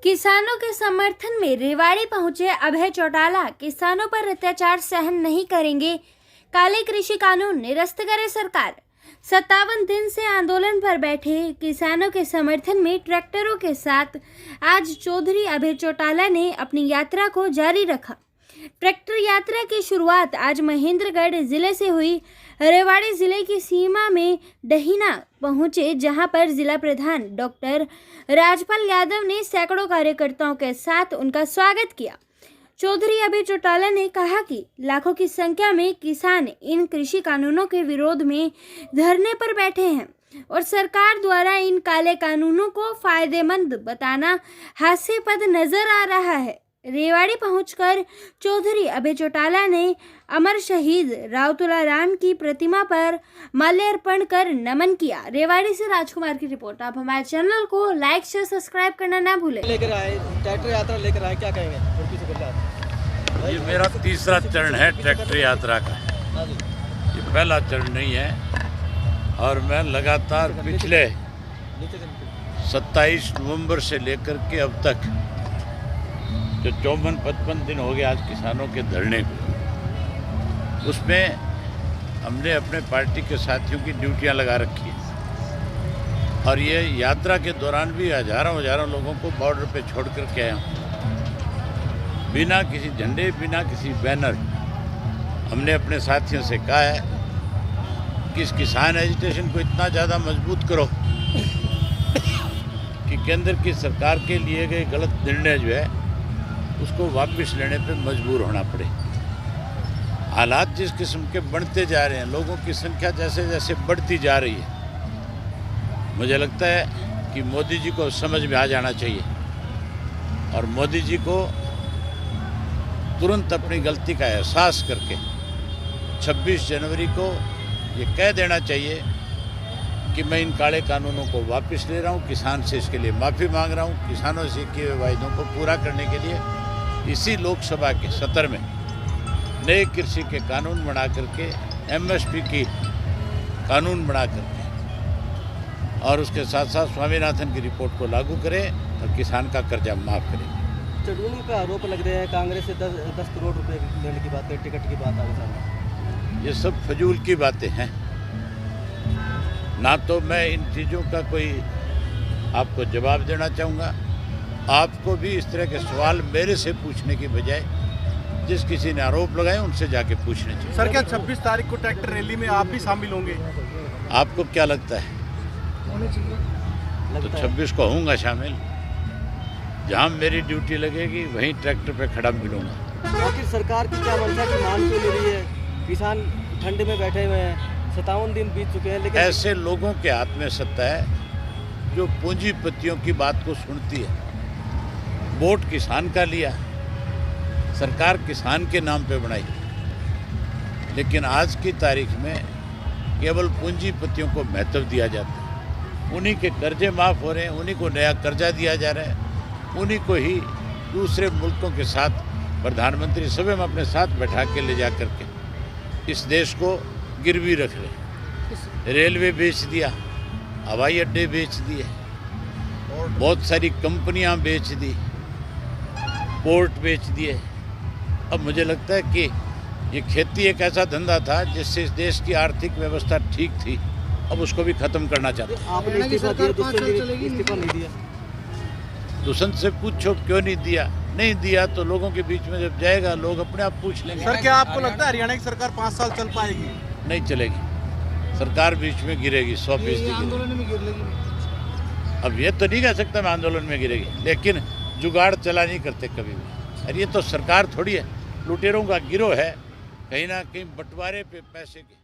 किसानों के समर्थन में रेवाड़ी पहुंचे अभय चौटाला। किसानों पर अत्याचार सहन नहीं करेंगे, काले कृषि कानून निरस्त करे सरकार। 57 दिन से आंदोलन पर बैठे किसानों के समर्थन में ट्रैक्टरों के साथ आज चौधरी अभय चौटाला ने अपनी यात्रा को जारी रखा। ट्रैक्टर यात्रा की शुरुआत आज महेंद्रगढ़ जिले से हुई। रेवाड़ी जिले की सीमा में डहीना पहुंचे, जहां पर जिला प्रधान डॉक्टर राजपाल यादव ने सैकड़ों कार्यकर्ताओं के साथ उनका स्वागत किया। चौधरी अभय चौटाला ने कहा कि लाखों की संख्या में किसान इन कृषि कानूनों के विरोध में धरने पर बैठे हैं और सरकार द्वारा इन काले कानूनों को फायदेमंद बताना हास्यास्पद नजर आ रहा है। रेवाड़ी पहुंचकर चौधरी अभय चौटाला ने अमर शहीद राव तुलाराम की प्रतिमा पर माल्यार्पण कर नमन किया। रेवाड़ी से राजकुमार की रिपोर्ट। आप हमारे चैनल को लाइक शेयर सब्सक्राइब करना ना भूलें। लेकर आए ट्रैक्टर यात्रा लेकर आए, क्या कहेंगे? ये मेरा तीसरा चरण है ट्रैक्टर यात्रा का। ये पहला चरण नहीं है और मैं लगातार पिछले 27 नवंबर से लेकर के अब तक जो 54-55 दिन हो गए आज किसानों के धरने को, उसमें हमने अपने पार्टी के साथियों की ड्यूटियां लगा रखी है और ये यात्रा के दौरान भी हजारों लोगों को बॉर्डर पे छोड़ कर के आया हूँ। बिना किसी झंडे, बिना किसी बैनर, हमने अपने साथियों से कहा है कि इस किसान एजिटेशन को इतना ज़्यादा मजबूत करो कि केंद्र की सरकार के लिए गए गलत निर्णय जो है उसको वापस लेने पे मजबूर होना पड़े। हालात जिस किस्म के बढ़ते जा रहे हैं, लोगों की संख्या जैसे जैसे बढ़ती जा रही है, मुझे लगता है कि मोदी जी को समझ में आ जाना चाहिए और मोदी जी को तुरंत अपनी गलती का एहसास करके 26 जनवरी को ये कह देना चाहिए कि मैं इन काले कानूनों को वापस ले रहा हूँ, किसान से इसके लिए माफ़ी मांग रहा हूँ। किसानों से किए हुए वायदों को पूरा करने के लिए इसी लोकसभा के सत्र में नए कृषि के कानून बना करके, एमएसपी की कानून बना करके और उसके साथ साथ स्वामीनाथन की रिपोर्ट को लागू करें और किसान का कर्जा माफ़ करें। चढ़ूनी पे आरोप लग रहे हैं, कांग्रेस से 10 करोड़ रुपए लेने की बात है, टिकट की बात आ रही है। ये सब फजूल की बातें हैं। ना तो मैं इन चीज़ों का कोई आपको जवाब देना चाहूँगा, आपको भी इस तरह के सवाल मेरे से पूछने की बजाय जिस किसी ने आरोप लगाए उनसे जाके पूछने चाहिए। सर, क्या 26 तारीख को ट्रैक्टर रैली में आप भी शामिल होंगे? आपको क्या लगता है? तो 26 को होऊंगा शामिल। जहाँ मेरी ड्यूटी लगेगी वहीं ट्रैक्टर पे खड़ा मिलूंगा। आखिर सरकार की क्या मंशा की मान क्यों ले रही है? किसान ठंड में बैठे हुए हैं, 57 दिन बीत चुके हैं, लेकिन ऐसे लोगों के हाथ में सत्ता है जो पूंजीपतियों की बात को सुनती है। वोट किसान का लिया, सरकार किसान के नाम पे बनाई, लेकिन आज की तारीख में केवल पूंजीपतियों को महत्व दिया जाता है। उन्हीं के कर्जे माफ़ हो रहे हैं, उन्हीं को नया कर्जा दिया जा रहा है, उन्हीं को ही दूसरे मुल्कों के साथ प्रधानमंत्री सभा में अपने साथ बैठा के ले जा करके इस देश को गिरवी रख रहे। रेलवे बेच दिया, हवाई अड्डे बेच दिए, बहुत सारी कंपनियां बेच दी, पोर्ट बेच दिए। अब मुझे लगता है कि ये खेती एक ऐसा धंधा था जिससे इस देश की आर्थिक व्यवस्था ठीक थी, अब उसको भी खत्म करना चाहते हैं। आपने इस्तीफा नहीं दिया? दुष्यंत से पूछो क्यों नहीं दिया? नहीं दिया तो लोगों के बीच में जब जाएगा लोग अपने आप पूछ लेंगे। सर, क्या आपको लगता है हरियाणा की सरकार 5 साल चल पाएगी? नहीं चलेगी, सरकार बीच में गिरेगी, 100%। आंदोलन में गिर लेगी। अब ये तो नहीं कह सकता मैं आंदोलन में गिरेगी, लेकिन जुगाड़ चला नहीं करते कभी भी। और ये तो सरकार थोड़ी है, लुटेरों का गिरोह है, कहीं ना कहीं बंटवारे पे पैसे के।